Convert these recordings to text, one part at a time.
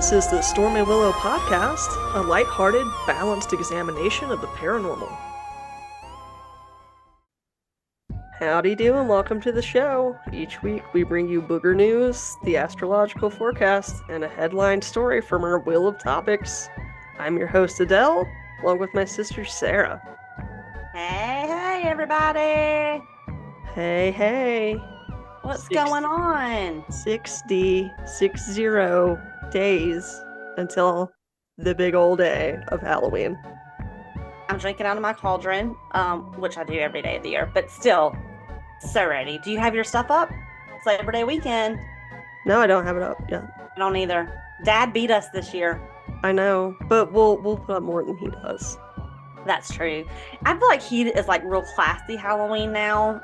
This is the Stormy Willow Podcast, a lighthearted, balanced examination of the paranormal. Howdy do and welcome to the show. Each week we bring you booger news, the astrological forecast, and a headline story from our wheel of topics. I'm your host Adele, along with my sister Sarah. Hey, everybody! Hey. What's going on? 60 days until the big old day of Halloween. I'm drinking out of my cauldron, which I do every day of the year, but still, so ready. Do you have your stuff up? It's Labor Day weekend. No, I don't have it up yet. I don't either. Dad beat us this year. I know, but we'll put up more than he does. That's true. I feel like he is like real classy Halloween now.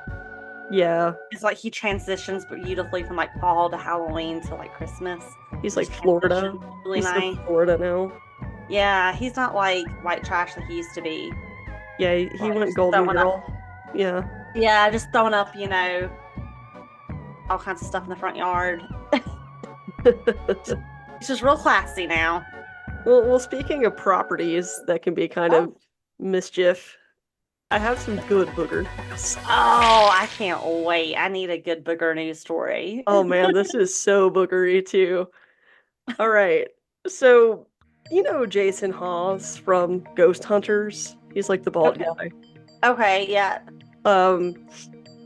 Yeah. It's like he transitions beautifully from like fall to Halloween to like Christmas. He's like Florida. Really he's nice. Florida now. Yeah, he's not like white trash like he used to be. Yeah, he went Golden Girl. Yeah. Yeah, just throwing up, all kinds of stuff in the front yard. It's just real classy now. Well, speaking of properties that can be kind of mischief, I have some good booger news. Oh, I can't wait. I need a good booger news story. Oh man, this is so boogery too. All right. So, you know Jason Hawes from Ghost Hunters? He's like the bald guy. Okay, yeah.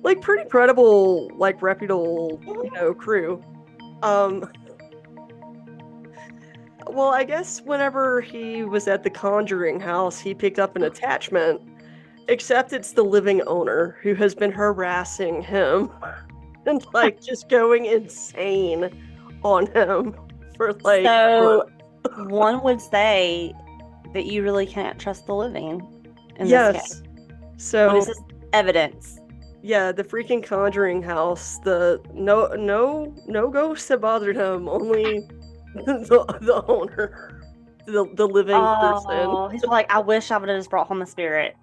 Like pretty credible, like reputable, crew. Well, I guess whenever he was at the Conjuring house, he picked up an attachment. Except it's the living owner who has been harassing him and like just going insane on him for like. So one would say that you really can't trust the living. Yes. So this is evidence. Yeah, the freaking Conjuring house. The no ghosts have bothered him. Only the owner, the living person. He's like, I wish I would have just brought home a spirit.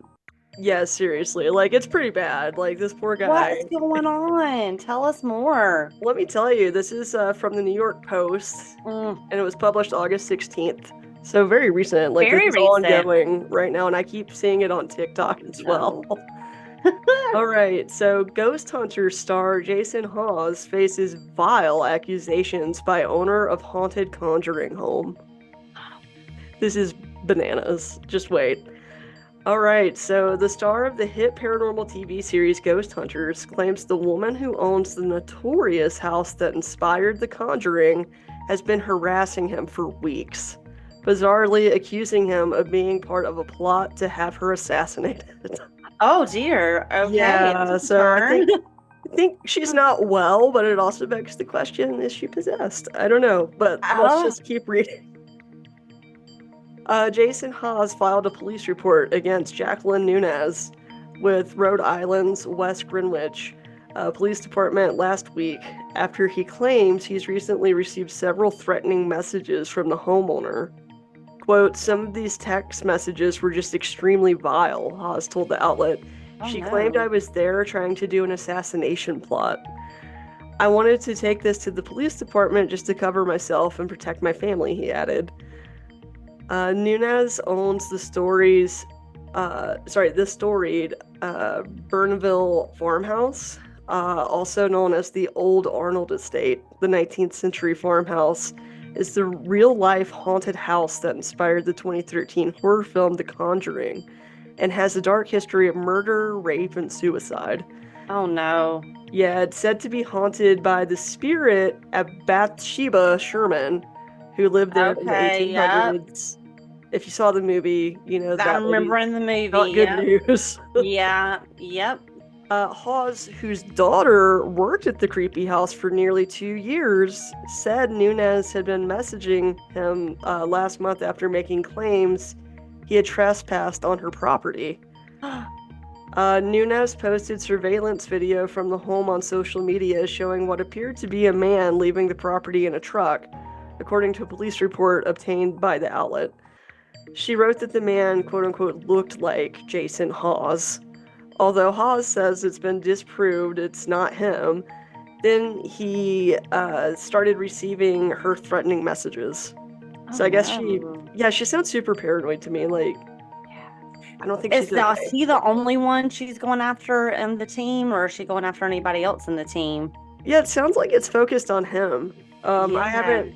Yeah, seriously. Like, it's pretty bad. Like, this poor guy. What is going on? Tell us more. Let me tell you, this is from the New York Post, and it was published August 16th. So very recent. Like, it's ongoing right now, and I keep seeing it on TikTok as well. All right, so Ghost Hunter star Jason Hawes faces vile accusations by owner of haunted Conjuring home. This is bananas. Just wait. All right, so the star of the hit paranormal TV series Ghost Hunters claims the woman who owns the notorious house that inspired The Conjuring has been harassing him for weeks, bizarrely accusing him of being part of a plot to have her assassinated. Oh dear. Okay. Yeah, so I think she's not well, but it also begs the question, is she possessed? I don't know, but let's just keep reading. Jason Hawes filed a police report against Jacqueline Nunez with Rhode Island's West Greenwich Police Department last week after he claims he's recently received several threatening messages from the homeowner. Quote, some of these text messages were just extremely vile, Hawes told the outlet. She claimed I was there trying to do an assassination plot. I wanted to take this to the police department just to cover myself and protect my family, he added. Nunez owns the storied Burnville farmhouse, also known as the Old Arnold Estate. The 19th century farmhouse is the real-life haunted house that inspired the 2013 horror film The Conjuring, and has a dark history of murder, rape, and suicide. Oh no. Yeah, it's said to be haunted by the spirit of Bathsheba Sherman, who lived there in the 1800s. Yep. If you saw the movie, you know that. I'm remembering the movie. Not good news. Yeah, yep. Hawes, whose daughter worked at the creepy house for nearly 2 years, said Nunez had been messaging him last month after making claims he had trespassed on her property. Nunez posted surveillance video from the home on social media showing what appeared to be a man leaving the property in a truck, according to a police report obtained by the outlet. She wrote that the man, quote-unquote, looked like Jason Hawes. Although Hawes says it's been disproved it's not him, then he started receiving her threatening messages. Oh So I guess no. she sounds super paranoid to me. Like, I don't think she's Is okay. he the only one she's going after in the team, or is she going after anybody else in the team? Yeah, it sounds like it's focused on him. I Yeah, haven't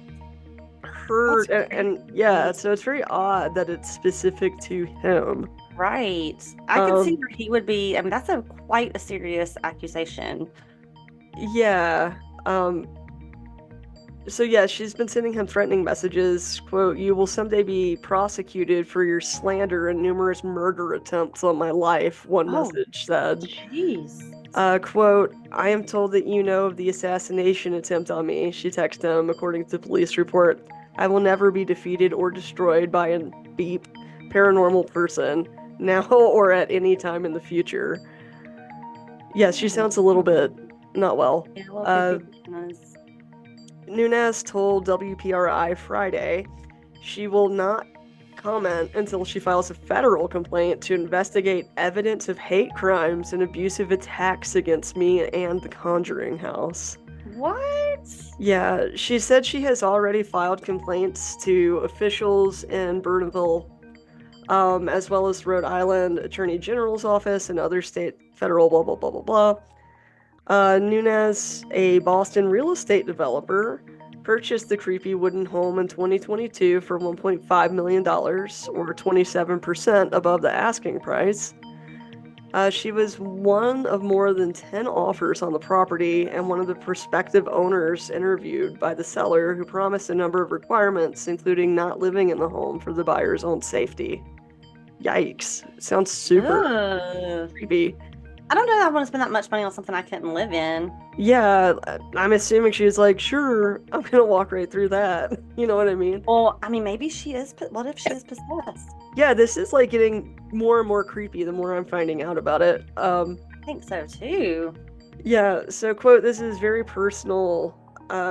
that's heard, and yeah, crazy. so it's very odd that it's specific to him. Right. I could see Um, where he would be. I mean, that's a quite a serious accusation. yeah. Um, so yeah, she's been sending him threatening messages. Quote, "You will someday be prosecuted for your slander and numerous murder attempts on my life," one Oh, message said. jeez. Quote, "I am told that you know of the assassination attempt on me," she texted him, according to the police report. "I will never be defeated or destroyed by a beep paranormal person, now or at any time in the future." Yeah, she sounds a little bit not well. Yeah, a little Uh, cuckoo bananas. Nunes told WPRI Friday she will not comment until she files a federal complaint to investigate evidence of hate crimes and abusive attacks against me and the Conjuring House. What? Yeah, she said she has already filed complaints to officials in Burnaville, as well as Rhode Island Attorney General's office and other state, federal, blah, blah, blah, blah, blah. Nunes, a Boston real estate developer, purchased the creepy wooden home in 2022 for $1.5 million, or 27% above the asking price. She was one of more than 10 offers on the property and one of the prospective owners interviewed by the seller, who promised a number of requirements, including not living in the home for the buyer's own safety. Yikes. Sounds super Ugh. creepy. I don't know that I want to spend that much money on something I couldn't live in. Yeah, I'm assuming she was like, sure, I'm gonna walk right through that. You know what I mean? Well, I mean, maybe she is. What if she is possessed? Yeah, this is like getting more and more creepy the more I'm finding out about it. I think so too. Yeah, so quote, "This is very personal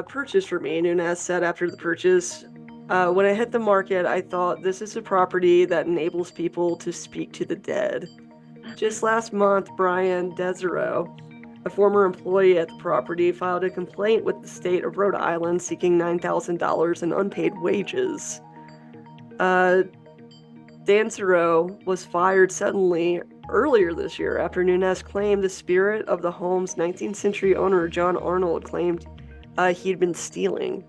purchase for me," Nunes said after the purchase. When I hit the market, I thought this is a property that enables people to speak to the dead. Just last month, Brian Desereau, a former employee at the property, filed a complaint with the state of Rhode Island seeking $9,000 in unpaid wages. Uh, Desereau was fired suddenly earlier this year after Nunes claimed the spirit of the home's 19th century owner, John Arnold, claimed he'd been stealing.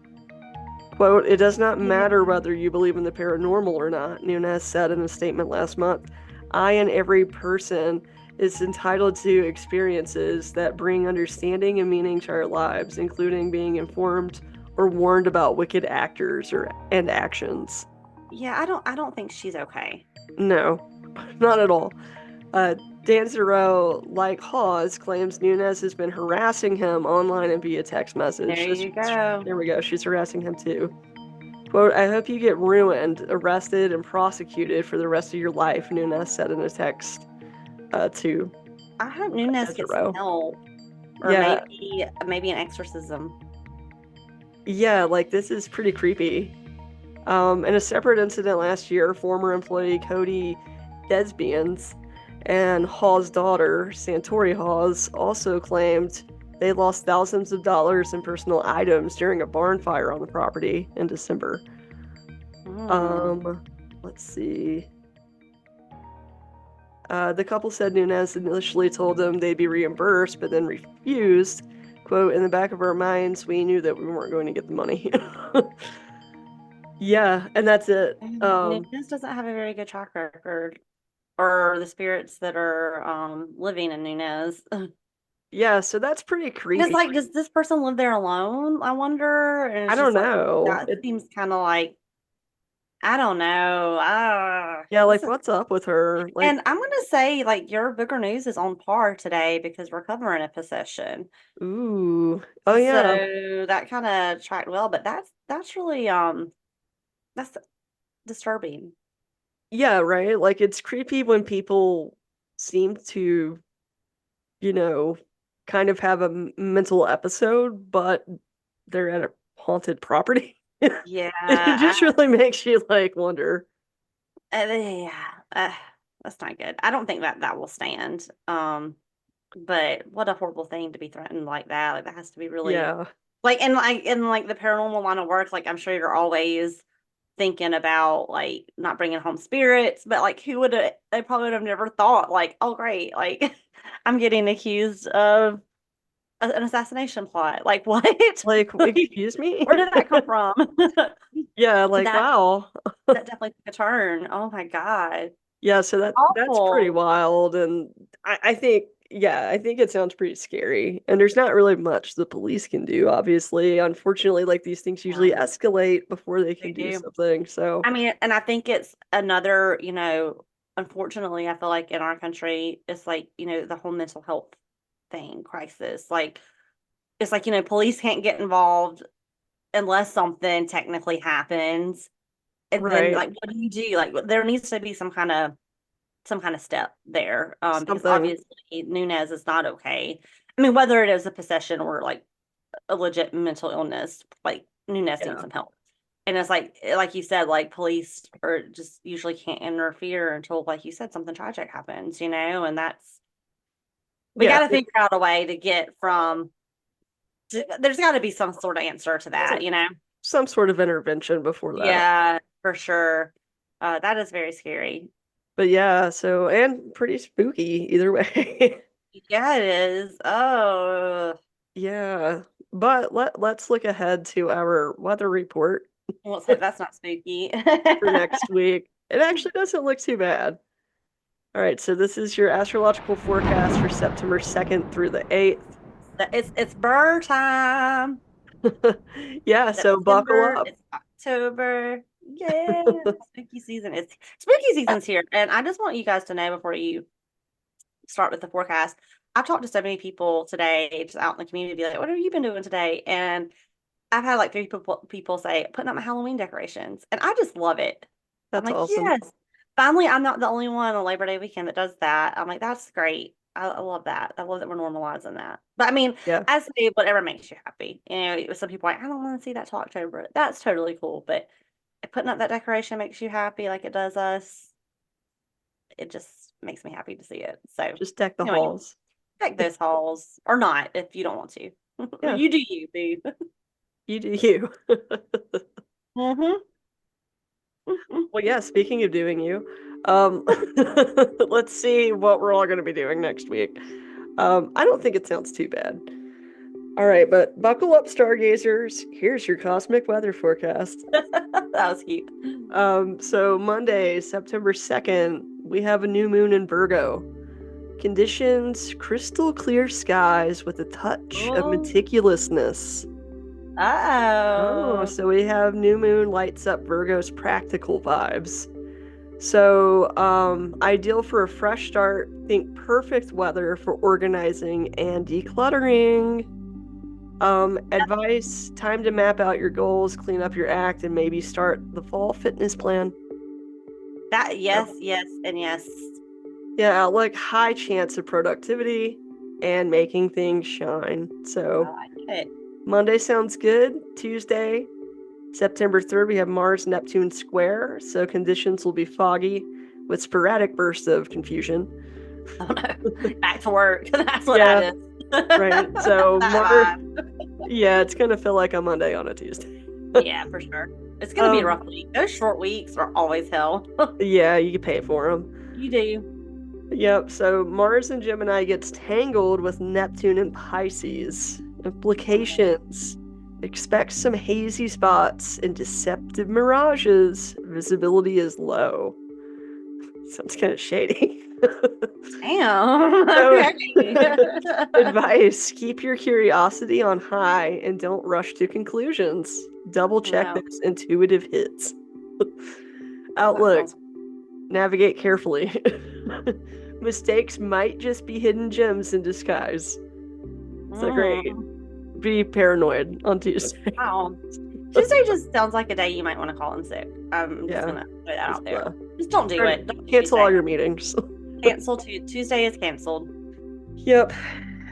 Quote, "It does not matter whether you believe in the paranormal or not," Nunes said in a statement last month. "I and every person is entitled to experiences that bring understanding and meaning to our lives, including being informed or warned about wicked actors and actions." Yeah, I don't think she's okay. No, not at all. Uh, Danzero, like Hawes, claims Nunes has been harassing him online and via text message. There you go. There we go. She's harassing him too. Quote, "I hope you get ruined, arrested, and prosecuted for the rest of your life," Nunes said in a text to I hope Nunes gets some Danzero. help, or Yeah, maybe an exorcism. yeah, like this is pretty creepy. In a separate incident last year, former employee Cody Desbians and Hawes' daughter, Santori Hawes, also claimed they lost thousands of dollars in personal items during a barn fire on the property in December. Mm. Let's see. The couple said Nunes initially told them they'd be reimbursed, but then refused. Quote, "In the back of our minds, we knew that we weren't going to get the money." Yeah, and that's it. Nunes doesn't have a very good track record, or the spirits that are living in Nunes. Yeah, so that's pretty Because creepy. like, does this person live there alone? I wonder. And I it's don't just like know. that seems kind of like I don't know. Yeah, This like is, what's up with her? Like, and I'm gonna say like your booger news is on par today because we're covering a possession. ooh. Oh yeah. So that kind of tracked well, but that's really that's disturbing. Yeah, right? Like it's creepy when people seem to, you know, kind of have a mental episode, but they're at a haunted property. It Yeah, just really makes you like wonder. yeah, that's not good. I don't think that will stand. But what a horrible thing to be threatened like that. Like that has to be really Yeah. like in like the paranormal line of work. Like I'm sure you're always thinking about like not bringing home spirits, but like they probably would have never thought like, oh great, like I'm getting accused of an assassination plot. Like what? Like, excuse me? Where did that come from? Yeah, like wow. That definitely took a turn. Oh my God. Yeah, so that's pretty Awful. wild, and I think I think it sounds pretty scary. And there's not really much the police can do, obviously. Unfortunately, like these things usually escalate before they They can do do. something. So I mean, and I think it's another, unfortunately, I feel like in our country, it's like, the whole mental health thing, crisis. Like, it's like, police can't get involved unless something technically happens. And then, right, like, what do you do? Like, there needs to be some kind of step there, because something. obviously Nunez is not okay. I mean, whether it is a possession or like a legit mental illness, like Nunez needs Yeah, some help. And it's like you said, like police or just usually can't interfere until, like you said, something tragic happens, and we yeah. got to figure out a way to get there's got to be some sort of answer to that, Some sort of intervention before that. Yeah, for sure. That is very scary. But yeah, so and pretty spooky either way. Yeah, it is. Oh, Yeah. But let's look ahead to our weather report well, so that's not spooky. for next week. It actually doesn't look too bad. All right, so this is your astrological forecast for September 2nd through the 8th. It's bird time. Yeah, so buckle September, up. it's October. Yeah, spooky season. It's spooky season's here. And I just want you guys to know before you start with the forecast. I've talked to so many people today, just out in the community, like, what have you been doing today? And I've had like 3 people say, putting up my Halloween decorations. And I just love it. I'm That's like, awesome. yes. Finally, I'm not the only one on Labor Day weekend that does that. I'm like, that's great. I love that. I love that we're normalizing that. But I mean, Yeah, I say whatever makes you happy. Some people are like, I don't want to see that till October. That's totally cool. But if putting up that decoration makes you happy like it does us, it just makes me happy to see it. So just deck the anyway, halls. check those halls or not if you don't want to. Yeah, You do you, boo. you do you. Mm-hmm. Well, yeah, speaking of doing you, um, let's see what we're all going to be doing next week. I don't think it sounds too bad. All right, but buckle up, stargazers. Here's your cosmic weather forecast. That was cute. So Monday, September 2nd, we have a new moon in Virgo. Conditions, crystal clear skies with a touch of meticulousness. Oh, so we have new moon lights up Virgo's practical vibes. So, ideal for a fresh start. Think perfect weather for organizing and decluttering. Advice, time to map out your goals, clean up your act, and maybe start the fall fitness plan. Yes, and yes. Yeah, like high chance of productivity and making things shine. So, I like it. Monday sounds good. Tuesday, September 3rd, we have Mars Neptune square, so conditions will be foggy with sporadic bursts of confusion. Oh no, back to work. That's what that is. Right. So, yeah, it's going to feel like a Monday on a Tuesday. Yeah, for sure. It's going to be a rough week. Those short weeks are always hell. Yeah, you can pay for them. You do. Yep. So, Mars in Gemini gets tangled with Neptune in Pisces. Implications. Expect some hazy spots and deceptive mirages. Visibility is low. Sounds kind of shady. Damn. Advice: keep your curiosity on high and don't rush to conclusions. Double check those intuitive hits. Outlook: navigate carefully. Mistakes might just be hidden gems in disguise. So great. Be paranoid on Tuesday. Wow. Tuesday just sounds like a day you might want to call in sick. I'm just gonna put that out there. Just don't do it. Don't cancel all your meetings. Cancel Tuesday is canceled. Yep.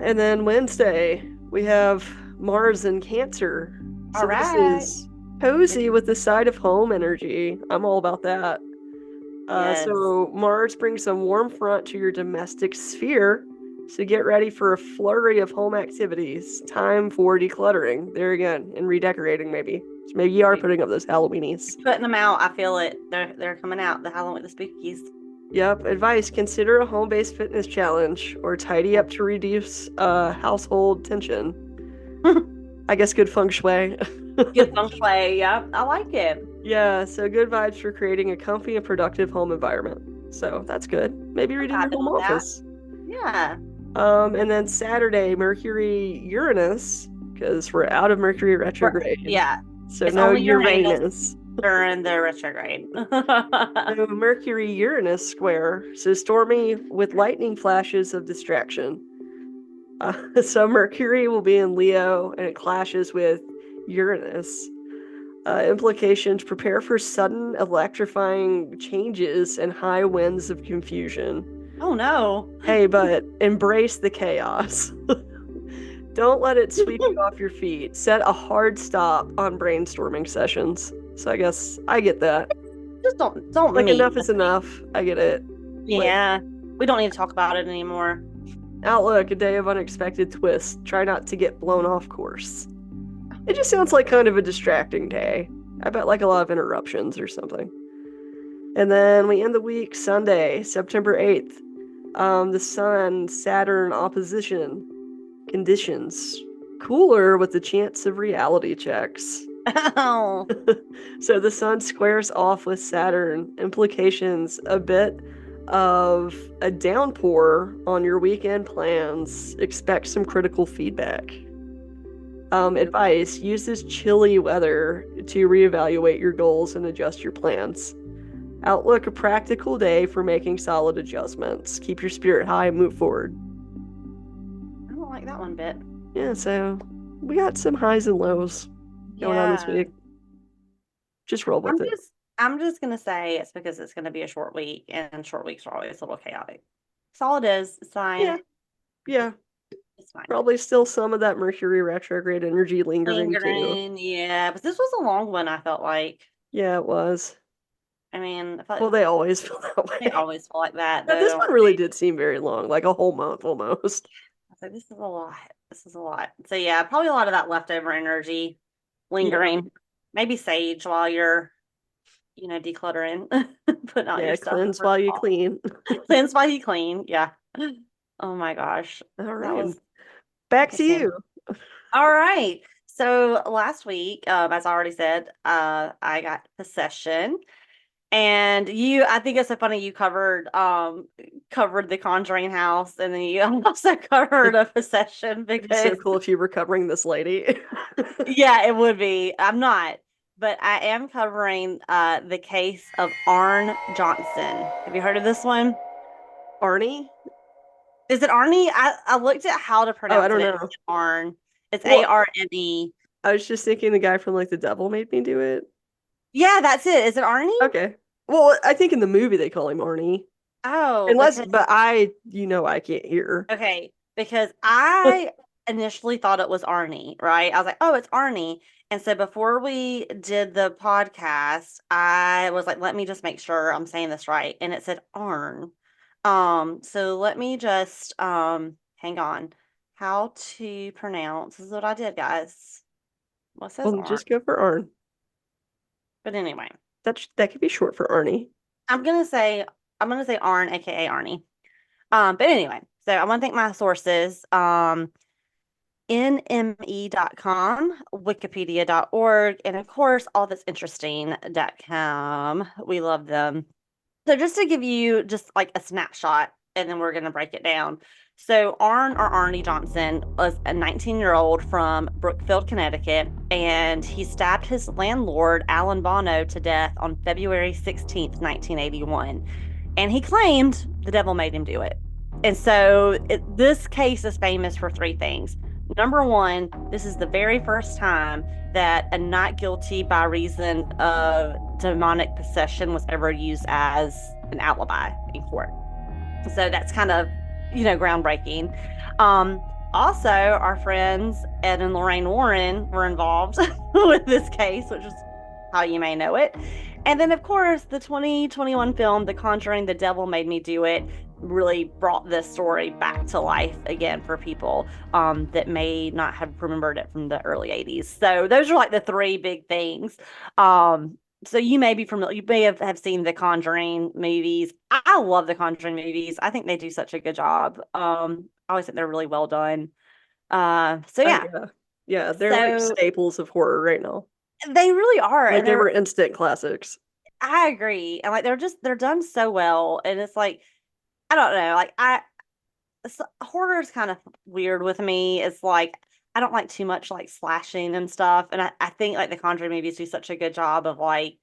And then Wednesday we have Mars in Cancer. So this is cozy with the side of home energy. I'm all about that. So Mars brings some warm front to your domestic sphere. So get ready for a flurry of home activities. Time for decluttering. There again, and redecorating maybe. So maybe you are putting up those Halloweenies. Putting them out. I feel it. They're coming out. The Halloween, the spookies. Yep. Advice: consider a home-based fitness challenge or tidy up to reduce household tension. I guess good feng shui. Good feng shui. Yeah, I like it. Yeah. So good vibes for creating a comfy and productive home environment. So that's good. Maybe redo your home office. Yeah. And then Saturday, Mercury Uranus, because we're out of Mercury retrograde. Yeah. So it's no Uranus during the retrograde. So Mercury Uranus square. So stormy with lightning flashes of distraction. So Mercury will be in Leo, and it clashes with Uranus. Implications: prepare for sudden electrifying changes and high winds of confusion. Oh no. Hey, but embrace the chaos. Don't let it sweep you off your feet. Set a hard stop on brainstorming sessions. So I guess I get that. Just don't like enough is enough. I get it. Yeah. We don't need to talk about it anymore. Outlook: a day of unexpected twists. Try not to get blown off course. It just sounds like kind of a distracting day. I bet like a lot of interruptions or something. And then we end the week Sunday, September 8th. The Sun, Saturn opposition. Conditions: cooler with the chance of reality checks. Oh. So the Sun squares off with Saturn. Implications: a bit of a downpour on your weekend plans. Expect some critical feedback. Advice: use this chilly weather to reevaluate your goals and adjust your plans. Outlook: a practical day for making solid adjustments. Keep your spirit high and move forward. I don't like that one bit. Yeah, so we got some highs and lows going on this week. Just roll with it. I'm just going to say it's because it's going to be a short week, and short weeks are always a little chaotic. That's all it is. It's fine. Yeah. It's fine. Probably still some of that Mercury retrograde energy lingering too. Yeah, but this was a long one, I felt like. Yeah, it was. I mean, well, they always feel that way. They always feel like that. But this one really did seem very long, like a whole month almost. I was like, this is a lot. So yeah, probably a lot of that leftover energy lingering. Yeah. Maybe sage while you're, decluttering. Putting out your stuff. Cleanse while you clean. Cleanse while you clean. Yeah. Oh my gosh. All right. Back to you. All right. So last week, as I already said, I got possession. And I think it's so funny you covered the Conjuring house, and then you also covered a possession because it's so cool if you were covering this lady. Yeah, it would be. I'm not, but I am covering the case of Arne Johnson. Have you heard of this one? Arne? Is it Arne? I looked at how to pronounce it. I don't know. It's Arne. It's Arne. I was just thinking the guy from The Devil Made Me Do It. Yeah, that's it. Is it Arne? Okay. Well, I think in the movie they call him Arne. Oh. But I can't hear. Okay, because I initially thought it was Arne, right? I was like, oh, it's Arne. And so before we did the podcast, I was like, let me just make sure I'm saying this right. And it said Arne. So let me just hang on. How to pronounce. This is what I did, guys. What says Arne? Just go for Arne. But anyway, that could be short for Arne. I'm gonna say Arne, aka Arne. But anyway, so I want to thank my sources. NME.com, Wikipedia.org, and of course, allthat'sinteresting.com. We love them. So just to give you just like a snapshot, and then we're gonna break it down. So Arne Johnson was a 19-year-old from Brookfield, Connecticut, and he stabbed his landlord, Alan Bono, to death on February 16th, 1981. And he claimed the devil made him do it. And so this case is famous for three things. Number one, this is the very first time that a not guilty by reason of demonic possession was ever used as an alibi in court. So that's kind of groundbreaking. Also, our friends Ed and Lorraine Warren were involved with this case, which is how you may know it. And then, of course, the 2021 film, The Conjuring, The Devil Made Me Do It. really brought this story back to life again for people that may not have remembered it from the early 80s. So those are like the three big things. So you may be familiar, you may have seen the Conjuring movies. I love the Conjuring movies. I think they do such a good job. I always think they're really well done. So yeah. Yeah, they're like staples of horror right now. They really are. Like, they were instant classics. I agree. And like they're done so well. And it's like, I don't know, like horror is kind of weird with me. It's like I don't like too much like slashing and stuff. And I think like the Conjuring movies do such a good job of like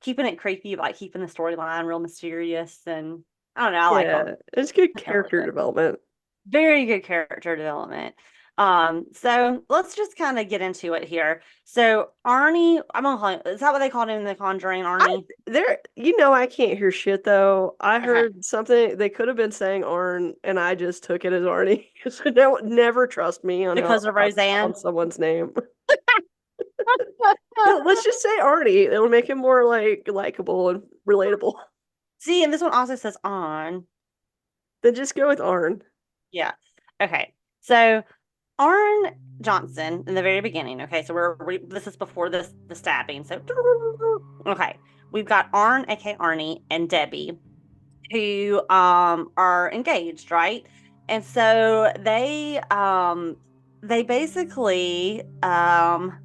keeping it creepy, like keeping the storyline real mysterious. And I don't know, I like them. It's good character development. Very good character development. So let's just kind of get into it here. So Arne, I'm gonna call him, is that what they called him in The Conjuring, Arne? I can't hear shit though. I heard something, they could have been saying Arn, and I just took it as Arne. So never trust me on because of Roseanne on someone's name. Let's just say Arne. It'll make him more like likable and relatable. See, and this one also says on. Then just go with Arn. Yeah. Okay. So Arne Johnson in the very beginning. Okay, so this is before the stabbing. So okay, we've got Arne, aka Arne, and Debbie, who are engaged, right? And so they basically are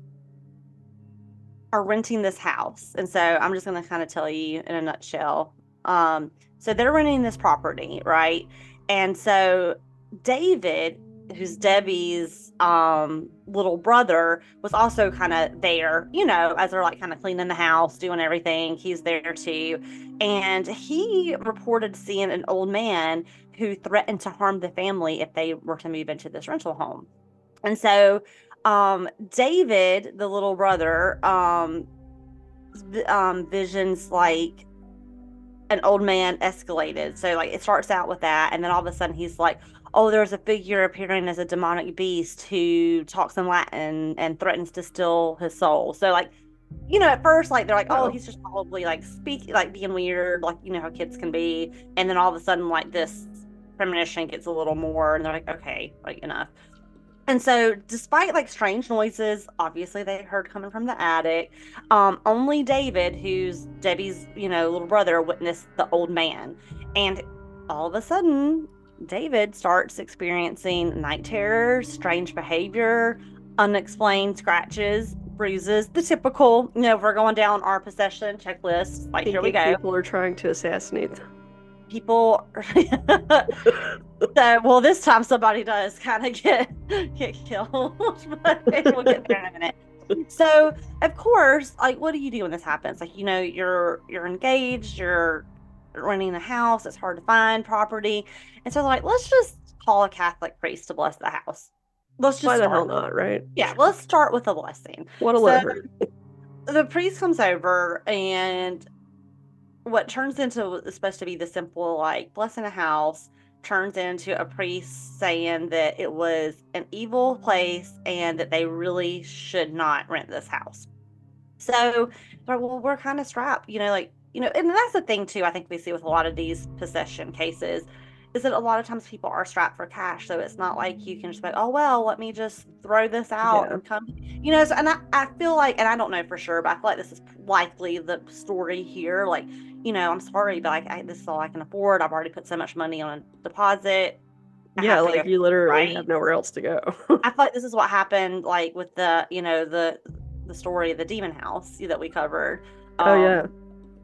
renting this house. And so I'm just going to kind of tell you in a nutshell. So they're renting this property, right? And so David, who's Debbie's little brother, was also kind of there, as they're like kind of cleaning the house, doing everything. He's there too. And he reported seeing an old man who threatened to harm the family if they were to move into this rental home. And so David, the little brother, visions like an old man escalated. So like it starts out with that, and then all of a sudden he's like, oh, there's a figure appearing as a demonic beast who talks in Latin and threatens to steal his soul. So like, at first like they're like, oh, he's just probably like being weird, like how kids can be. And then all of a sudden like this premonition gets a little more, and they're like, okay, like enough. And so despite like strange noises, obviously they heard coming from the attic, only David, who's Debbie's, little brother, witnessed the old man. And all of a sudden, David starts experiencing night terrors, strange behavior, unexplained scratches, bruises, the typical, if we're going down our possession checklist, like here we go. People are trying to assassinate them. People well, this time somebody does kind of get killed, but we'll get there in a minute. So of course, like, what do you do when this happens? Like, you're engaged, you're renting a house, it's hard to find property, and so they're like, let's just call a Catholic priest to bless the house. Let's just why the hell not, right? Yeah, let's start with a blessing. What a letter. The priest comes over, and what turns into is supposed to be the simple like blessing a house turns into a priest saying that it was an evil place and that they really should not rent this house. So well, we're kind of strapped, and that's the thing too, I think we see with a lot of these possession cases, is that a lot of times people are strapped for cash. So it's not like you can just be like, oh, well, let me just throw this out and come, so, and I feel like, and I don't know for sure, but I feel like this is likely the story here. Like, I'm sorry, but like, this is all I can afford. I've already put so much money on a deposit. Yeah, like you literally have nowhere else to go. I feel like this is what happened, like with the, the story of the demon house that we covered.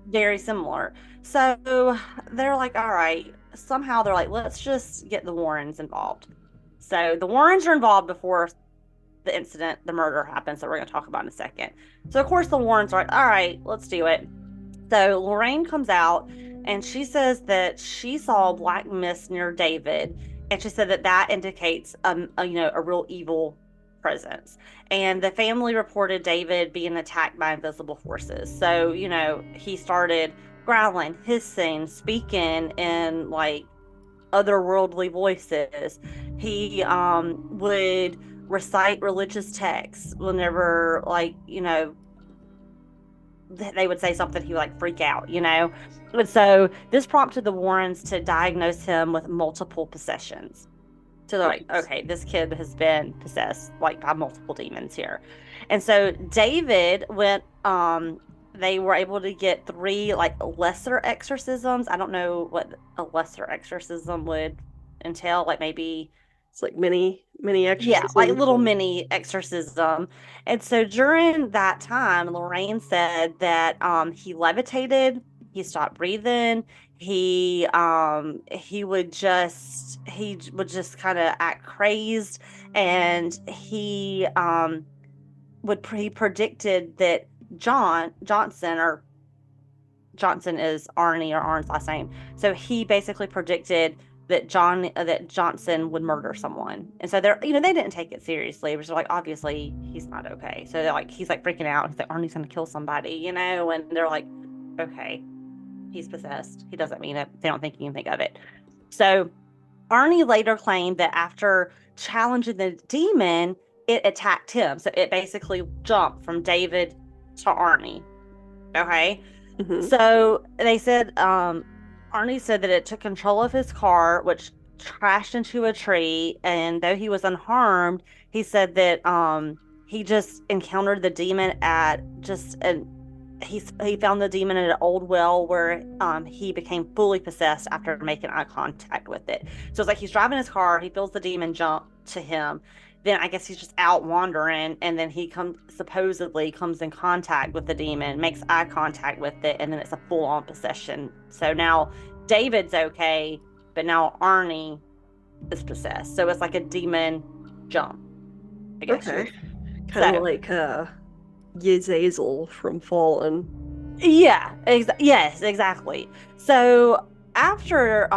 Very similar. So they're like, all right, somehow they're like, let's just get the Warrens involved. So the Warrens are involved before the incident, the murder happens, that we're going to talk about in a second. So of course the Warrens are like, all right, let's do it. So Lorraine comes out and she says that she saw a black mist near David, and she said that indicates a real evil presence. And the family reported David being attacked by invisible forces. So he started growling, hissing, speaking in like otherworldly voices. He would recite religious texts whenever, like, they would say something, he would like freak out, you know? And so this prompted the Warrens to diagnose him with multiple possessions. So they're like, okay, this kid has been possessed like by multiple demons here. And so David went, they were able to get 3 like lesser exorcisms. I don't know what a lesser exorcism would entail, like maybe it's like mini exorcism. Yeah, like little mini exorcism. And so during that time, Lorraine said that he levitated, he stopped breathing, he would just kind of act crazed, and he predicted that Johnson is Arne or Arne's last name. So he basically predicted that Johnson would murder someone. And so they didn't take it seriously. It was like, obviously he's not okay. So they're like, he's like freaking out. He's like, Arnie's gonna kill somebody, you know? And they're like, okay, he's possessed. He doesn't mean it. They don't think he can think of it. So Arne later claimed that after challenging the demon, it attacked him. So it basically jumped from David to Arne. Okay. Mm-hmm. So they said, Arne said that it took control of his car, which crashed into a tree. And though he was unharmed, he said that he just encountered the demon he found the demon at an old well where he became fully possessed after making eye contact with it. So it's like he's driving his car, he feels the demon jump to him. Then I guess he's just out wandering, and then he supposedly comes in contact with the demon, makes eye contact with it, and then it's a full-on possession. So now David's okay, but now Arne is possessed. So it's like a demon jump, I guess. Okay. Kind of like Yazazel from Fallen. Yeah, yes, exactly. So after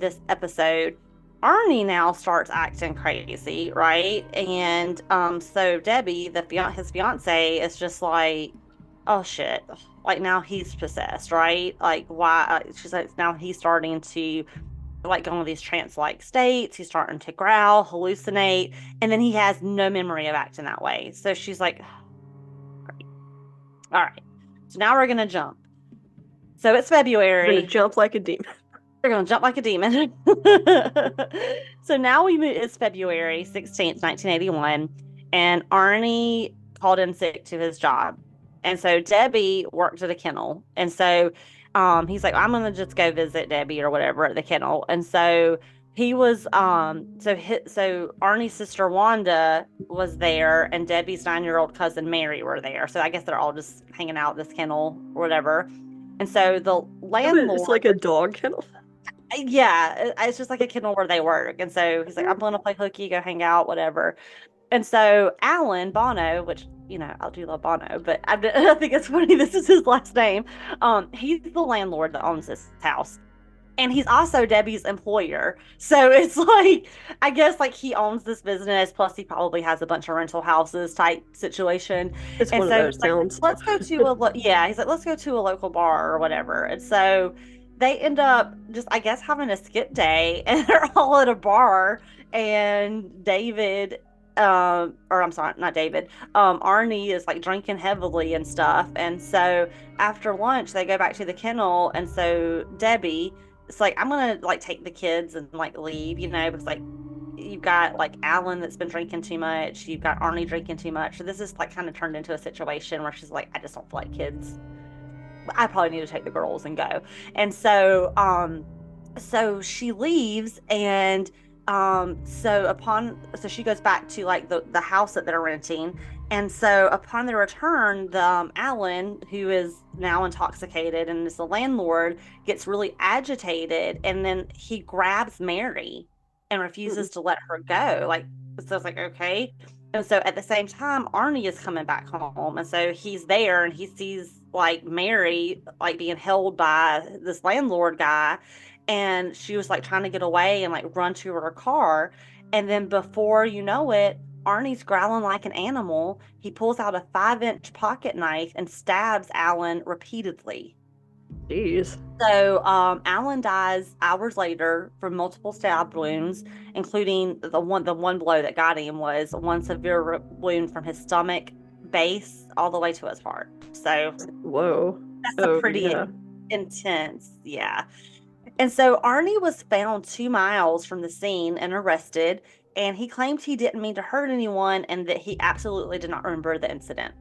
this episode, Arne now starts acting crazy, right? And so Debbie, his fiance, is just like, oh shit, like now he's possessed, right? Like why? She's like, now he's starting to like go into these trance-like states. He's starting to growl, hallucinate, and then he has no memory of acting that way. So she's like, great, all right. So now we're gonna jump. So it's February. We're gonna jump like a demon. They're gonna jump like a demon. So now it's February 16th, 1981, and Arne called in sick to his job. And so Debbie worked at a kennel. And so he's like, I'm gonna just go visit Debbie or whatever at the kennel. And so he was so Arnie's sister Wanda was there, and Debbie's 9-year-old cousin Mary were there. So I guess they're all just hanging out at this kennel or whatever. And so the landlord, it's like a dog kennel. Yeah, it's just like a kennel where they work. And so he's like, I'm going to play hooky, go hang out, whatever. And so Alan Bono, which, I do love Bono, but I think it's funny, this is his last name. He's the landlord that owns this house. And he's also Debbie's employer. So it's like, I guess like he owns this business, plus he probably has a bunch of rental houses type situation. It's one of those towns. Let's go to he's like, let's go to a local bar or whatever. And so they end up just, I guess, having a skip day, and they're all at a bar, and David, or I'm sorry, not David, Arne is like drinking heavily and stuff. And so after lunch, they go back to the kennel, and so Debbie, it's like, I'm gonna like take the kids and like leave, because like you've got like Alan that's been drinking too much, you've got Arne drinking too much. So this is like kind of turned into a situation where she's like, I just don't feel like kids. I probably need to take the girls and go. And so so she leaves, and so she goes back to like the house that they're renting. And so upon their return, the Alan, who is now intoxicated and is the landlord, gets really agitated, and then he grabs Mary and refuses to let her go. Like, so it's like, okay. And so at the same time, Arne is coming back home, and so he's there, and he sees like Mary like being held by this landlord guy, and she was like trying to get away and like run to her car. And then before you know it, Arnie's growling like an animal. He pulls out a 5-inch pocket knife and stabs Alan repeatedly. Jeez. So Alan dies hours later from multiple stab wounds, including the one blow that got him was one severe wound from his stomach, base all the way to his heart. So whoa, that's pretty intense. Yeah. And so Arne was found 2 miles from the scene and arrested, and he claimed he didn't mean to hurt anyone and that he absolutely did not remember the incident.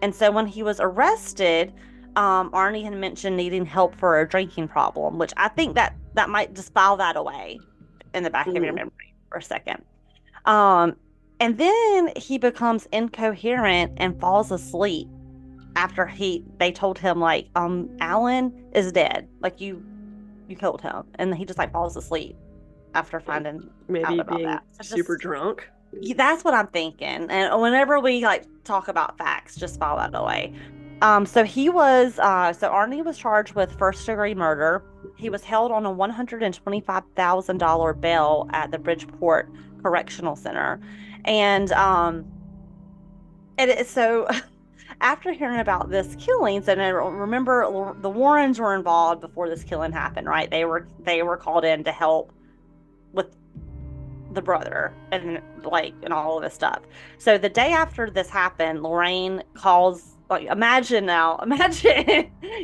And so when he was arrested, Arne had mentioned needing help for a drinking problem, which I think that might just file that away in the back of your memory for a second. And then he becomes incoherent and falls asleep after they told him, like, Alan is dead. Like, you killed him. And he just, like, falls asleep after finding out about being that. super drunk. That's what I'm thinking. And whenever we, like, talk about facts, just file that away. So Arne was charged with first-degree murder. He was held on a $125,000 bail at the Bridgeport Correctional Center. And so after hearing about this killing, so now remember, the Warrens were involved before this killing happened, right? They were called in to help with the brother and all of this stuff. So the day after this happened, Lorraine calls. Like, imagine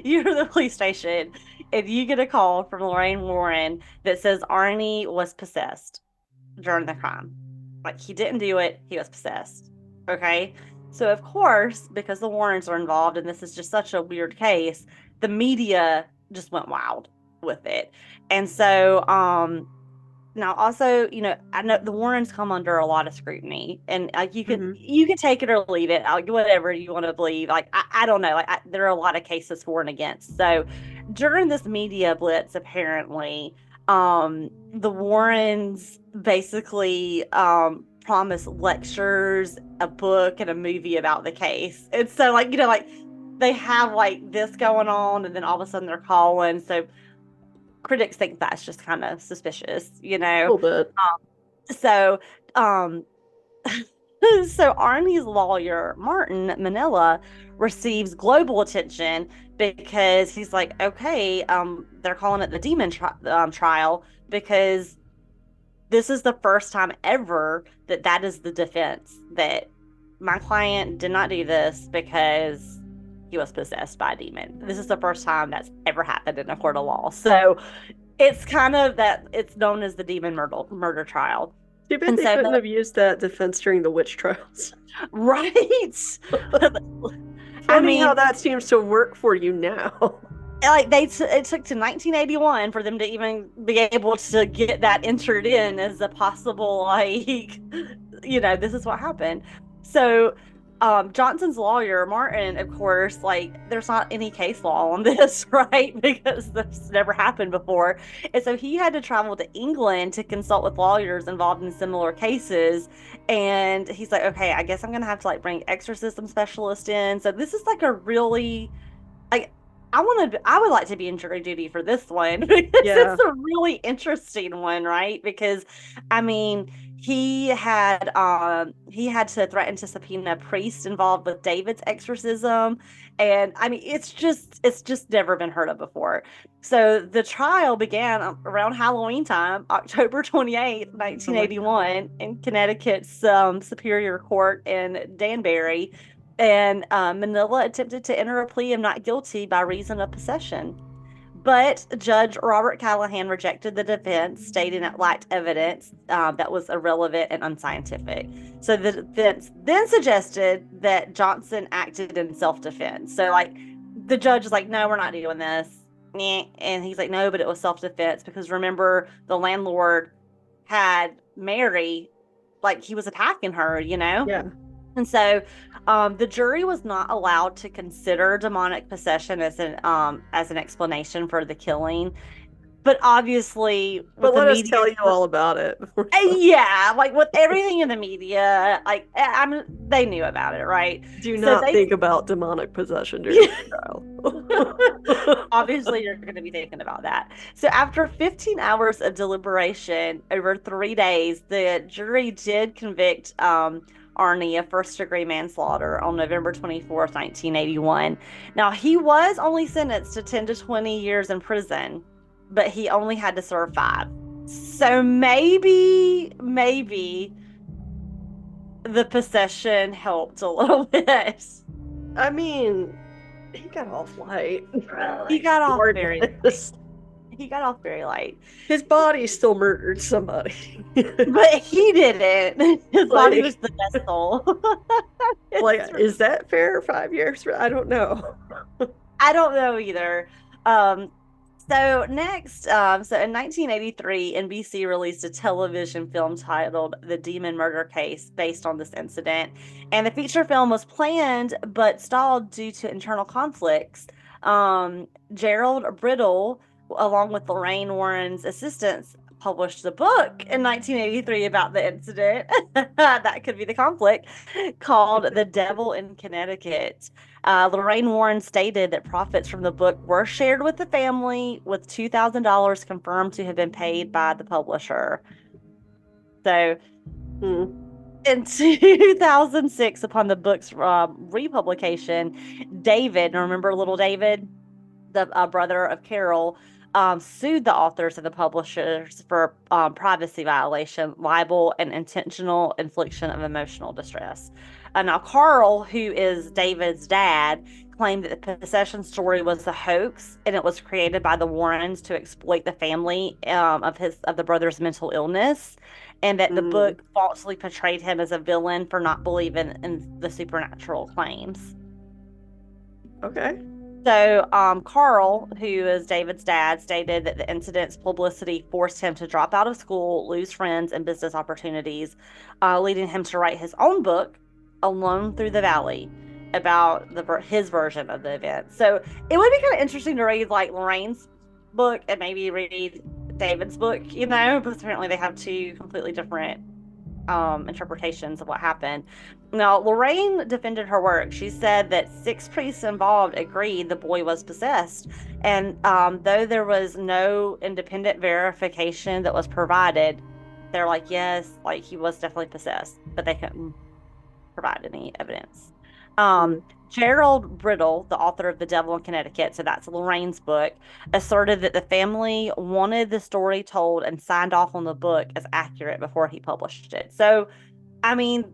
you're the police station and you get a call from Lorraine Warren that says Arne was possessed during the crime. Like, he didn't do it, he was possessed. Okay? So, of course, because the Warrens are involved and this is just such a weird case, the media just went wild with it. And so, now also, I know the Warrens come under a lot of scrutiny, and you can take it or leave it, whatever you want to believe. Like, I don't know. Like, there are a lot of cases for and against. So during this media blitz, apparently, the Warrens basically promised lectures, a book, and a movie about the case. And so, they have this going on, and then all of a sudden they're calling. So critics think that's just kind of suspicious, A little bit. So Arne's lawyer, Martin Manila, receives global attention because he's like, okay, they're calling it the demon trial because this is the first time ever that is the defense, that my client did not do this because he was possessed by a demon. This is the first time that's ever happened in a court of law. So it's kind of that it's known as the demon murder trial. Too bad they couldn't have used that defense during the witch trials. Right. Funny how that seems to work for you now. Like, it took to 1981 for them to even be able to get that entered in as a possible, this is what happened. So Johnson's lawyer, Martin, of course, there's not any case law on this, right? Because this never happened before. And so he had to travel to England to consult with lawyers involved in similar cases. And he's like, okay, I guess I'm going to have to bring exorcism specialist in. So this is a really, I would like to be in jury duty for this one because it's a really interesting one, right? Because, he had to threaten to subpoena priests involved with David's exorcism, and it's just never been heard of before. So the trial began around Halloween time, October 28th, 1981, in Connecticut's Superior Court in Danbury, and Manila attempted to enter a plea of not guilty by reason of possession. But Judge Robert Callahan rejected the defense, stating it lacked evidence that was irrelevant and unscientific. So the defense then suggested that Johnson acted in self-defense. So, the judge is like, no, we're not doing this. And he's like, no, but it was self-defense because, remember, the landlord had Mary, he was attacking her, Yeah. And so the jury was not allowed to consider demonic possession as an explanation for the killing. But obviously, but let us tell you all about it. Yeah, with everything in the media, they knew about it, right? Do not think about demonic possession during the trial. Obviously, you're going to be thinking about that. So after 15 hours of deliberation over 3 days, the jury did convict Arne of first-degree manslaughter on November 24th, 1981. Now, he was only sentenced to 10 to 20 years in prison, but he only had to serve 5. So maybe the possession helped a little bit. I mean, he got off light. He got off Regardless. he got off very light. His body still murdered somebody. But he didn't. His body was the vessel. Like, is that fair? 5 years? I don't know. I don't know either. So next, so in 1983, NBC released a television film titled The Demon Murder Case based on this incident. And the feature film was planned but stalled due to internal conflicts. Gerald Brittle, along with Lorraine Warren's assistants, published the book in 1983 about the incident. That could be the conflict, called The Devil in Connecticut. Lorraine Warren stated that profits from the book were shared with the family, with $2,000 confirmed to have been paid by the publisher. So, in 2006, upon the book's republication, David, remember little David, the brother of Carol, sued the authors and the publishers for privacy violation, libel, and intentional infliction of emotional distress. Now, Carl, who is David's dad, claimed that the possession story was a hoax, and it was created by the Warrens to exploit the family of the brother's mental illness, and that the book falsely portrayed him as a villain for not believing in the supernatural claims. Okay. So, Carl, who is David's dad, stated that the incident's publicity forced him to drop out of school, lose friends and business opportunities, leading him to write his own book, Alone Through the Valley, about his version of the event. So it would be kind of interesting to read like Lorraine's book and maybe read David's book, because apparently they have two completely different interpretations of what happened. Now, Lorraine defended her work. She said that 6 priests involved agreed the boy was possessed, and though there was no independent verification that was provided, they're like, yes, like he was definitely possessed, but they couldn't provide any evidence. Gerald Brittle, the author of The Devil in Connecticut, so that's Lorraine's book, asserted that the family wanted the story told and signed off on the book as accurate before he published it. So, I mean,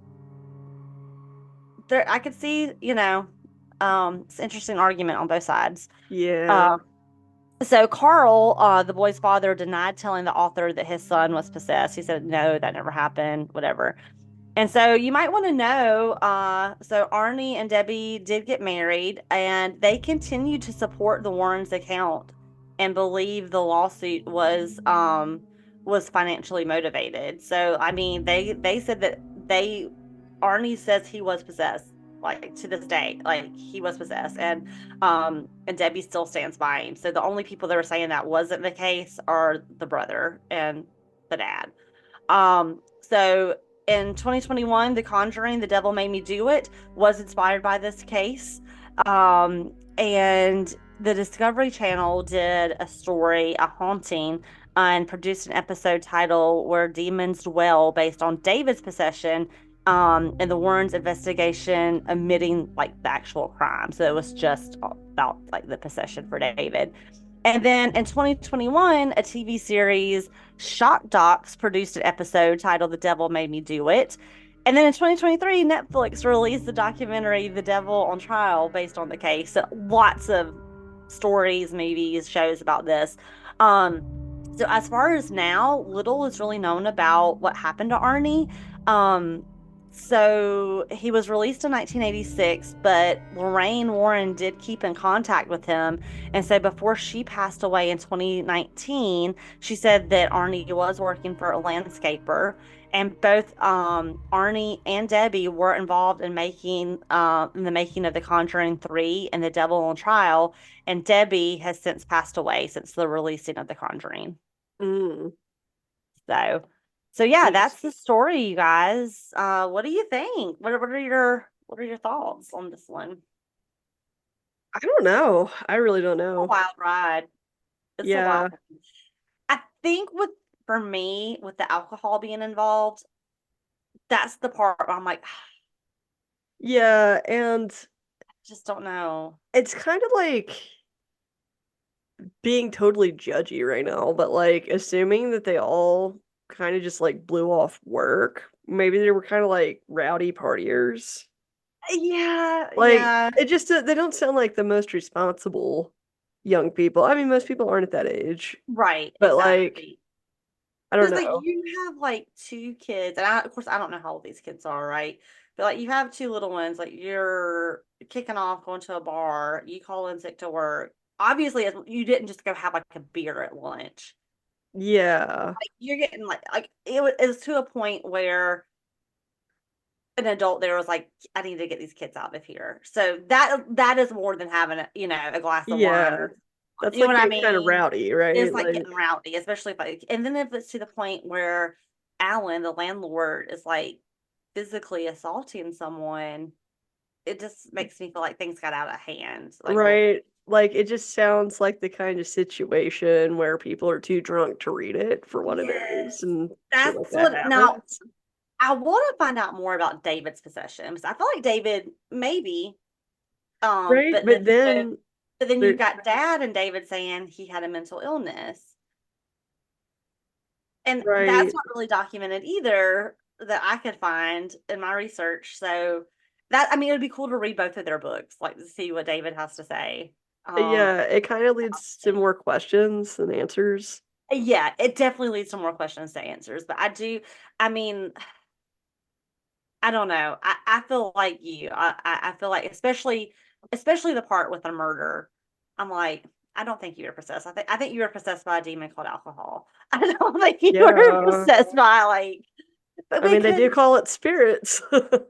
I could see, it's an interesting argument on both sides. Yeah. So Carl, the boy's father, denied telling the author that his son was possessed. He said, no, that never happened, whatever. And so you might want to know, so Arne and Debbie did get married, and they continued to support the Warrens' account and believe the lawsuit was financially motivated. So, I mean, they said that Arne says he was possessed, like to this day, like he was possessed, and Debbie still stands by him. So the only people that are saying that wasn't the case are the brother and the dad. So in 2021, The Conjuring, The Devil Made Me Do It was inspired by this case. And the Discovery Channel did a story, a haunting, and produced an episode titled Where Demons Dwell based on David's possession and the Warrens' investigation omitting like the actual crime. So it was just about like the possession for David. And then in 2021, a TV series, Shock Docs, produced an episode titled The Devil Made Me Do It. And then in 2023, Netflix released the documentary The Devil on Trial based on the case. So lots of stories, movies, shows about this. So as far as now, little is really known about what happened to Arne. So he was released in 1986, but Lorraine Warren did keep in contact with him. And so before she passed away in 2019, she said that Arne was working for a landscaper. And both Arne and Debbie were involved in making in the making of The Conjuring 3 and The Devil on Trial. And Debbie has since passed away since the releasing of The Conjuring. So yeah, that's the story, you guys. What do you think? What are your thoughts on this one? I don't know. I really don't know. It's a wild ride. It's a wild ride. I think for me, with the alcohol being involved, that's the part where I'm like, yeah, and I just don't know. It's kind of like being totally judgy right now, but like assuming that they all kind of just like blew off work maybe they were kind of like rowdy partiers. Yeah, Like yeah. it just they don't sound like the most responsible young people. I mean, most people aren't at that age, Right, but like exactly. I don't Because like know. you have like two kids, and of course I don't know how old these kids are, right? But like you have two little ones, like you're kicking off, going to a bar, you call in sick to work. Obviously, you didn't just go have like a beer at lunch. Yeah. Like you're getting like it was to a point where an adult there was like, I need to get these kids out of here. So that is more than having a glass of wine. Yeah. That's You know like what I getting kind of mean? rowdy, It's right? like Like getting rowdy, especially if like, and then if it's to the point where Alan, the landlord, is like physically assaulting someone, it just makes me feel like things got out of hand. Like, well, right. Like it just sounds like the kind of situation where people are too drunk to read it for what it is yes, and shit like that's that what. Now, happens. I want to find out more about David's possession because I feel like David maybe, Right? but then But then but then there you've got Dad and David saying he had a mental illness. And that's right. not really documented either that I could find in my research. So that I mean, it would be cool to read both of their books, like to see what David has to say. Yeah, it kind of leads to more questions than answers. Yeah, it definitely leads to more questions to answers. But I mean, I don't know. I feel like you. I feel like especially the part with the murder. I'm like, I don't think you were possessed. I think you were possessed by a demon called alcohol. I don't think you were Yeah. possessed by like I mean, they because do call it spirits.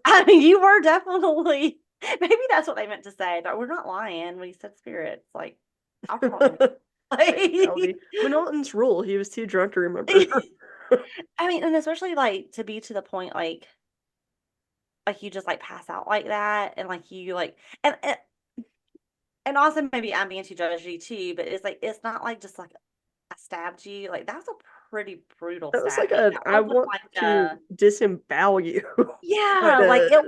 I mean, you were definitely. Maybe that's what they meant to say. But we're not lying when he said spirits. Like alcohol and Technicality. Monotony's rule. He was too drunk to remember. I mean, and especially like to be to the point like you just like pass out like that, and like you like and also maybe I'm being too judgy too, but it's like it's not like just like I stabbed you. Like that's a pretty brutal That was like stabbing. a That I wasn't want like to disembowel you kind yeah, like of.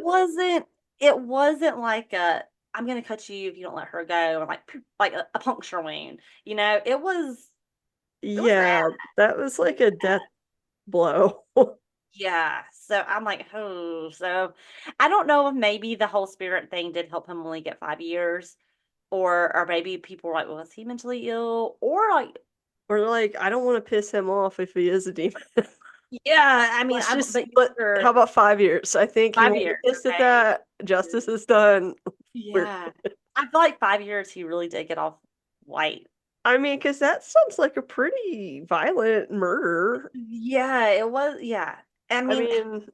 it wasn't like a I'm gonna cut you if you don't let her go, or like a puncture wound. It was bad. Yeah, that was like a death blow. Yeah. So I'm like, oh, so I don't know if maybe the whole spirit thing did help him only get 5 years, or maybe people were like, well, is he mentally ill? Or like, Or like, I don't want to piss him off if he is a demon. yeah, I mean, Let's just but how you're about 5 years? I think he five won't get years, pissed at okay? that. Justice is done. We're Yeah. I feel like 5 years he really did get off light. I mean, because that sounds like a pretty violent murder. Yeah, it was. Yeah. I I mean,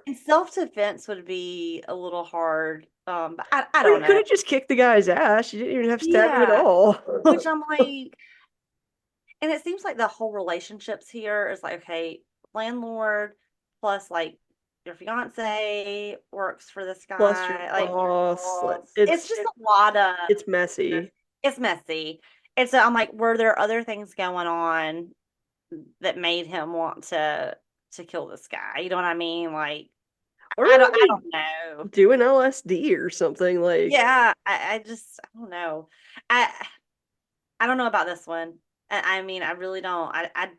mean, self-defense would be a little hard. But I or don't you could know. have just kicked the guy's ass. You didn't even have to stab him at Yeah. all. Which I'm like, and it seems like the whole relationships here is like, okay, landlord plus like your fiance works for this Plus your guy. Like, boss. Like it's just a lot of, it's messy. it's messy. And so I'm like, were there other things going on that made him want to kill this guy? You know what I mean? Like, Or I maybe don't know. do an LSD or something like Yeah, I don't know. I I don't know about this one. I mean, I really don't. I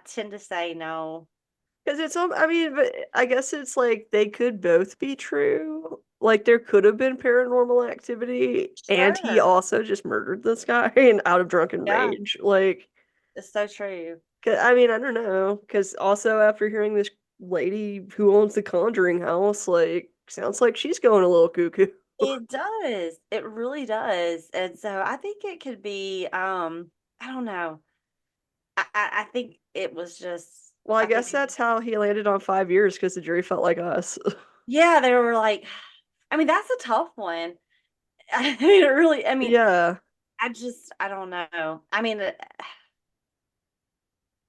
tend to say no. because it's I mean, but I guess it's like they could both be true. Like there could have been paranormal activity, and he Sure. also just murdered this guy and out of drunken Yeah, rage. Like, it's so true. I mean, I don't know. Because also after hearing this lady who owns the Conjuring house, like, sounds like she's going a little cuckoo. It does. It really does. And so I think it could be I don't know. I think it was just Well, I I think guess that's how he landed on 5 years because the jury felt like us. yeah, they were like I mean, that's a tough one. I mean, it really I mean, Yeah. I don't know. I mean,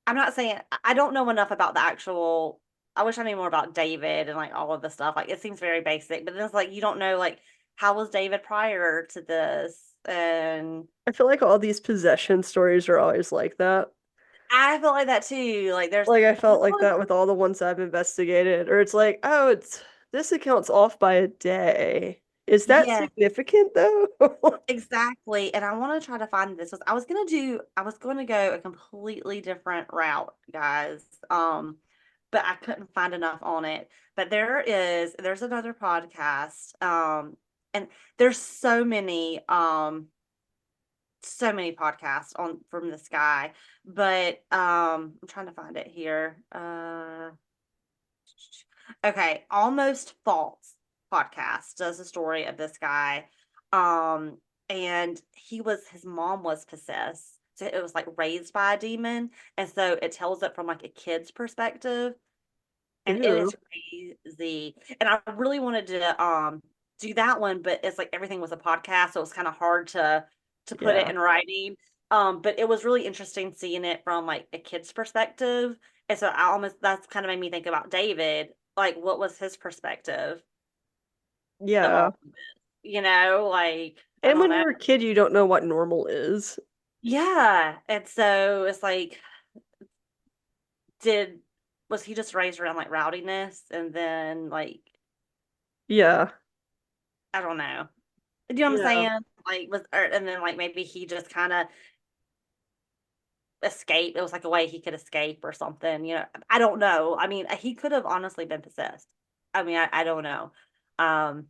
I'm not saying I don't know enough about the actual I wish I knew more about David and like all of the stuff. Like it seems very basic, but then it's like you don't know like how was David prior to this? And I feel like all these possession stories are always like that. I feel like that too. Like there's Like I what felt like was that with all the ones I've investigated. Or it's like, oh, it's this account's off by a day. Is that yeah, significant though? exactly. And I want to try to find this. I was going to go a completely different route, guys. but I couldn't find enough on it. But there's another podcast, and there's so many podcasts on from this guy, but I'm trying to find it here. Okay, Almost False podcast does a story of this guy. And his mom was possessed. So it was like raised by a demon. And so it tells it from like a kid's perspective. And it Ew. is crazy. And I really wanted to do that one, but it's like everything was a podcast, so it was kind of hard to put it Yeah. in writing. But it was really interesting seeing it from like a kid's perspective. And so that's kind of made me think about David. Like, what was his perspective of Yeah. all of it? Like, I And don't when know. you're a kid, you don't know what normal is. Yeah. And so it's like, did was he just raised around like rowdiness and then like Yeah. I don't know. Do you know what I'm Yeah. saying? Like and then like maybe he just kind of escaped. It was like a way he could escape or something. I don't know. I mean, he could have honestly been possessed. I mean, I don't know. Um,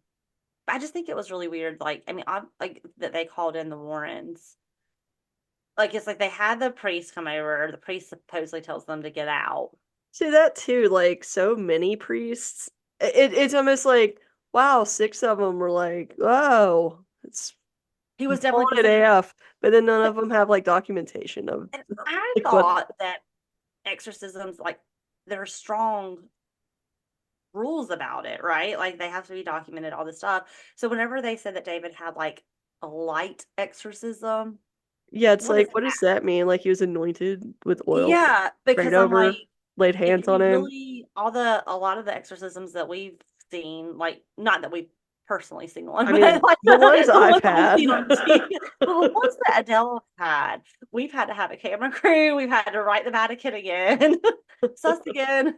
I just think it was really weird. Like, I mean, I like that they called in the Warrens. Like, it's like they had the priest come over. The priest supposedly tells them to get out. See that too, like so many priests. It's almost like, wow, 6 of them were like, oh, it's He was definitely haunted possessed. AF, but then none of them have like documentation of And I like what. thought that exorcisms, like, there are strong rules about it, right? Like, they have to be documented, all this stuff. So, whenever they said that David had like a light exorcism, Yeah, it's what is like, what that? does that mean? Like he was anointed with oil, Yeah, prayed because I'm like, over, laid if hands on you him. really a lot of the exorcisms that we've seen, like not that we've personally seen one, I but mean, like the ones the I've ones that we've had. seen on TV, but the ones that Adele had, we've had to have a camera crew, we've had to write the Vatican again, sus again.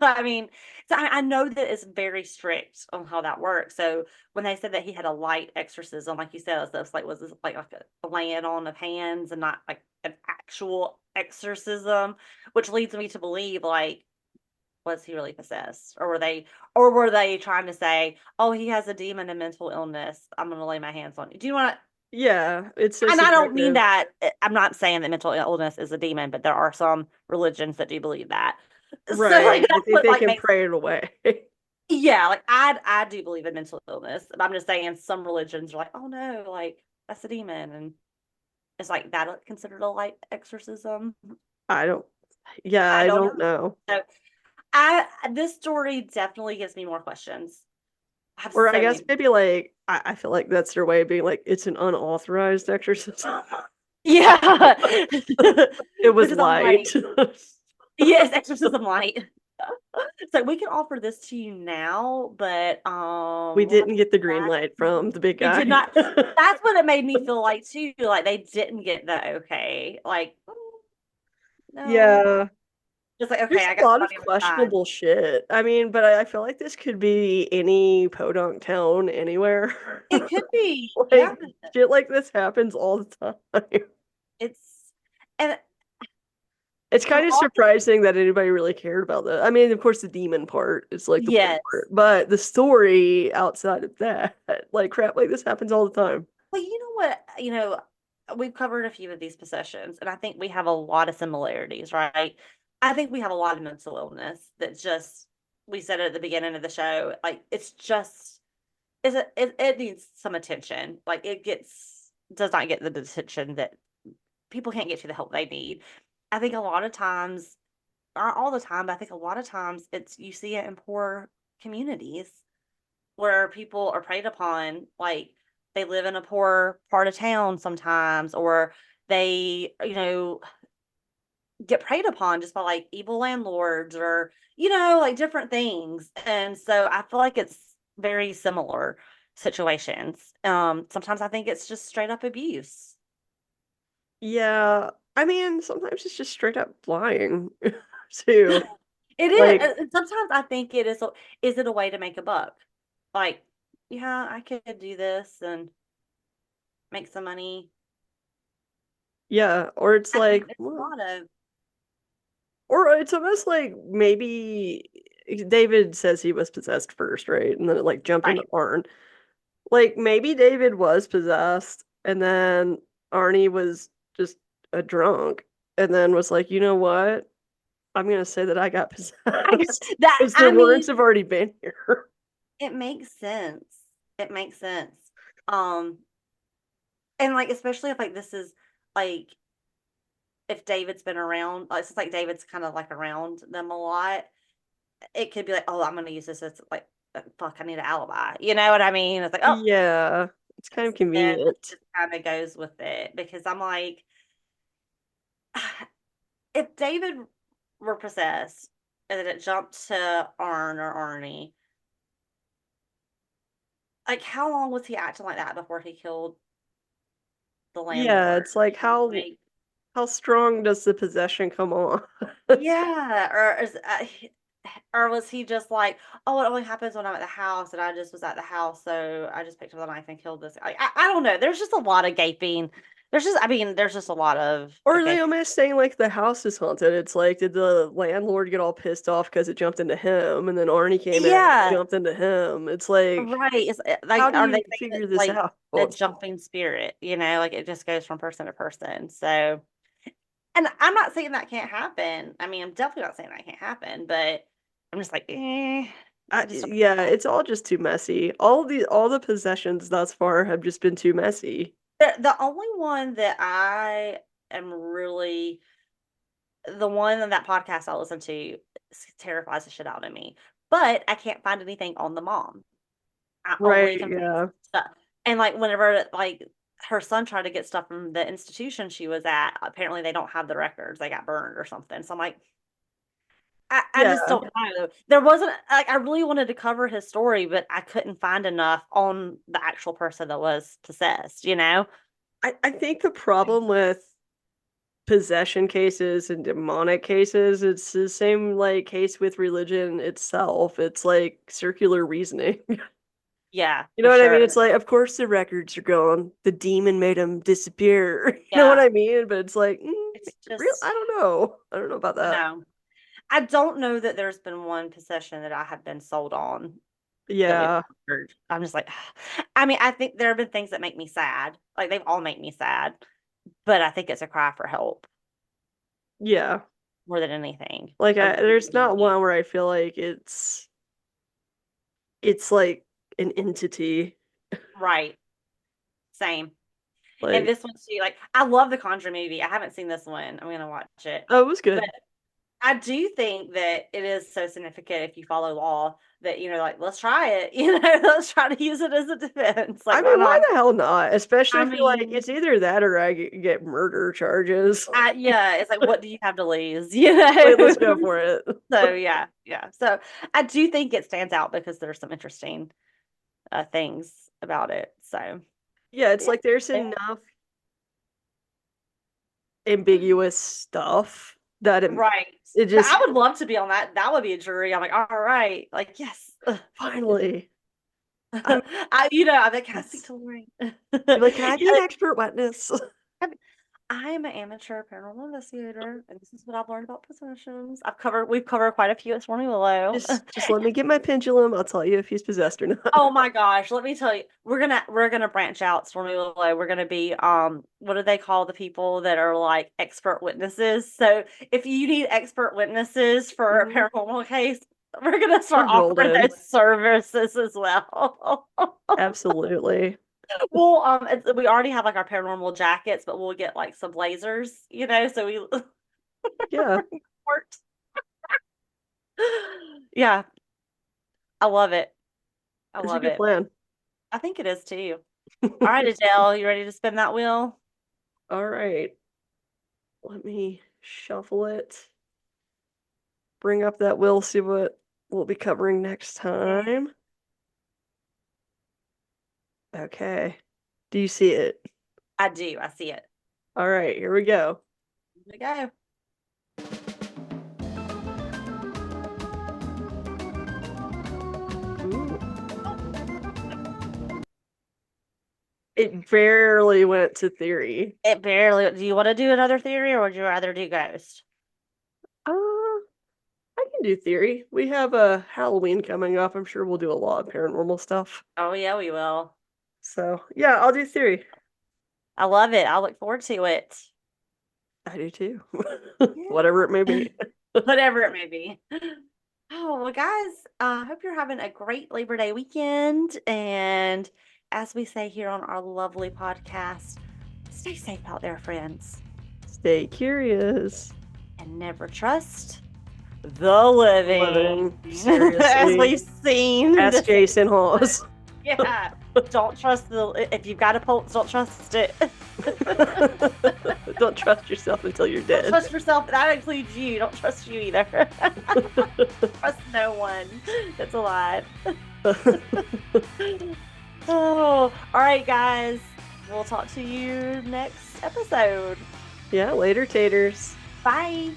I mean, so I know that it's very strict on how that works. So when they said that he had a light exorcism, like you said, so it's like was this like a laying on of hands and not like an actual exorcism, which leads me to believe like was he really possessed, or were they trying to say, oh, he has a demon and mental illness, I'm gonna lay my hands on you? Do you want to? Yeah, it's so And I don't mean subjective. that. I'm not saying that mental illness is a demon, but there are some religions that do believe that. So like Right. They that's think what they like can makes pray it away. yeah, like I do believe in mental illness. But I'm just saying some religions are like, oh no, like that's a demon, and it's like that considered a light exorcism. I don't, yeah, I I don't don't know. know. So I this story definitely gives me more questions. I have Or I so guess many. maybe like, I feel like that's their way of being like, it's an unauthorized exorcism. Yeah. It was Because I'm light. like, yes, exorcism light. So we can offer this to you now, but We we'll have didn't to get the come green back. light from the big We did guy. not. That's what it made me feel like too. Like they didn't get the okay. Like no, Yeah. just like okay, There's I a got lot of somebody on my side. questionable shit. I mean, but I feel like this could be any podunk town anywhere. It could be, yeah. Like, shit like this happens all the time. It's and It's from kind of all surprising that anybody really cared about that. I mean, of course, the demon part is like the fun yes. part, but the story outside of that, like crap like this happens all the time. Well, you know what? We've covered a few of these possessions, and I think we have a lot of similarities, right? I think we have a lot of mental illness that just we said it at the beginning of the show. Like it's just it needs some attention. Like does not get the attention that people can't get to the help they need. I think a lot of times, not all the time, but I think a lot of times it's you see it in poor communities where people are preyed upon, like they live in a poor part of town sometimes, or they, get preyed upon just by like evil landlords or, like different things. And so I feel like it's very similar situations. Sometimes I think it's just straight up abuse. Yeah, I mean, sometimes it's just straight up lying too. It is. Like, And sometimes I think is it a way to make a buck? Like, yeah, I could do this and make some money. yeah, or it's I think like, there's a well, lot of Or it's almost like maybe David says he was possessed first, right? And then it like jumped into Right. Arn. Like maybe David was possessed and then Arnie was just a drunk and then was like, you know what? I'm gonna say that I got possessed. Because the words have already been here. It makes sense. It makes sense. Um, and like especially if like this is like if David's been around, like it's like David's kind of like around them a lot. It could be like, oh, I'm gonna use this as like, fuck, I need an alibi. You know what I mean? It's like, oh, Yeah, it's kind of and convenient. it kind of goes with it because I'm like, if David were possessed and then it jumped to Arn or Arnie, like how long was he acting like that before he killed the Yeah, landlord? it's like how strong does the possession come on? Yeah, or was he just like, oh, it only happens when I'm at the house, and I just was at the house, so I just picked up the knife and killed this. I don't know. There's just a lot of gaping. There's just a lot of Or are they gaping. almost saying like the house is haunted? It's like, did the landlord get all pissed off because it jumped into him, and then Arnie came in and Yeah, jumped into him? It's like, right. It's like, how do are they you saying figure it's this like out? a jumping spirit? Like it just goes from person to person. So, and I'm not saying that can't happen. I mean, I'm definitely not saying that can't happen, but I'm just like, I just don't Yeah, know. it's all just too messy. All the possessions thus far have just been too messy. The only one that I am really the one in that podcast I listen to terrifies the shit out of me. But I can't find anything on the mom. I only Right, can find yeah. stuff. And like whenever like her son tried to get stuff from the institution she was at, apparently they don't have the records. They got burned or something. So I'm like, I Yeah. just don't know. There wasn't like I really wanted to cover his story, but I couldn't find enough on the actual person that was possessed. I think the problem with possession cases and demonic cases, it's the same like case with religion itself. It's like circular reasoning. Yeah, You know for what I mean? sure. It's like, of course the records are gone. The demon made them disappear. You know what Yeah. I mean? But it's like, It's real. I just don't know. I don't know about that. no. I don't know that there's been one possession that I have been sold on that we've Yeah. heard. I'm just like, I mean, I think there have been things that make me sad. Like they've all made me sad, but I think it's a cry for help Yeah. more than anything. Like I there's really not one where I feel like it's like an entity. right. Same. And Like, this one too, like I love the Conjuring movie. I haven't seen this one. I'm gonna watch it. oh, it was But good. I do think that it is so significant if you follow law that, like, let's try it, let's try to use it as a defense. I Like, why mean, why not? the hell not? Especially I if you're like, mean, it's either that or I get murder charges. yeah, it's like, what do you have to lose? Like, let's go for it. So, yeah, yeah. So, I do think it stands out because there's some interesting things about it. So, Yeah, it's yeah. like there's enough ambiguous stuff that Right. it But just I would love to be on that. That would be a jury. I'm like, all right. Like, yes. finally. I'm I'm like, can I speak yes. to Lorraine? You're like, can I be Yeah, an expert witness? I am an amateur paranormal investigator, and this is what I've learned about possessions. We've covered quite a few at Stormy Willow. Just let me get my pendulum. I'll tell you if he's possessed or not. Oh my gosh, let me tell you, we're gonna branch out, Stormy Willow. We're gonna be what do they call the people that are like expert witnesses? So if you need expert witnesses for a Mhm. paranormal case, we're gonna We're start offering golden. those services as well. Absolutely. Well, we already have like our paranormal jackets, but we'll get like some blazers, so we Yeah. worked. Yeah, I love it. I It's a love good it. plan. I think it is too. All right, Adele, you ready to spin that wheel? All right. Let me shuffle it. Bring up that wheel, see what we'll be covering next time. Okay. Do you see it? I do. I see it. All right, here we go. Here we go. Ooh. It barely went to theory. It barely. Do you want to do another theory or would you rather do ghost? I can do theory. We have a Halloween coming up. I'm sure we'll do a lot of paranormal stuff. Oh, yeah, we will. So, yeah, I'll do theory. I love it. I look forward to it. I do too. Whatever it may be. Whatever it may be. Oh, well, guys, I hope you're having a great Labor Day weekend. And as we say here on our lovely podcast, stay safe out there, friends. Stay curious. And never trust the living. Seriously. As we've seen. Ask Jason Hawes. Yeah. Don't trust if you've got a pulse, don't trust it. Don't trust yourself until you're dead. Don't trust yourself. That includes you. Don't trust you either. Trust no one that's alive. Oh, all right, guys. We'll talk to you next episode. Yeah, later, taters. Bye.